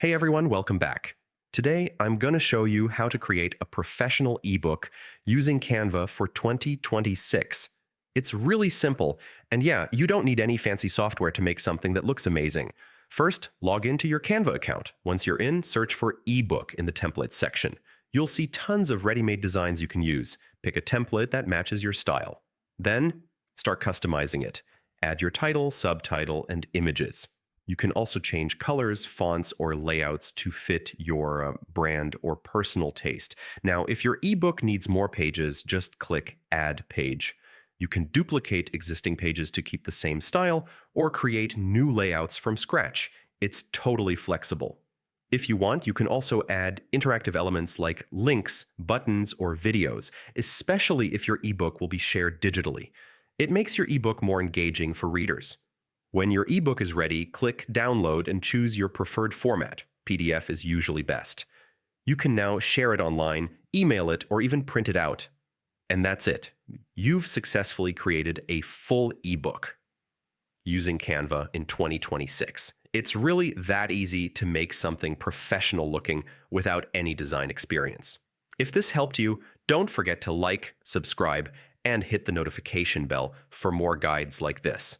Hey everyone, welcome back. Today, I'm going to show you how to create a professional ebook using Canva for 2026. It's really simple, and yeah, you don't need any fancy software to make something that looks amazing. First, log into your Canva account. Once you're in, search for ebook in the templates section. You'll see tons of ready-made designs you can use. Pick a template that matches your style. Then, start customizing it. Add your title, subtitle, and images. You can also change colors, fonts, or layouts to fit your brand or personal taste. Now, if your ebook needs more pages, just click Add Page. You can duplicate existing pages to keep the same style or create new layouts from scratch. It's totally flexible. If you want, you can also add interactive elements like links, buttons, or videos, especially if your ebook will be shared digitally. It makes your ebook more engaging for readers. When your ebook is ready, click Download and choose your preferred format. PDF is usually best. You can now share it online, email it, or even print it out. And that's it. You've successfully created a full ebook using Canva in 2026. It's really that easy to make something professional looking without any design experience. If this helped you, don't forget to like, subscribe, and hit the notification bell for more guides like this.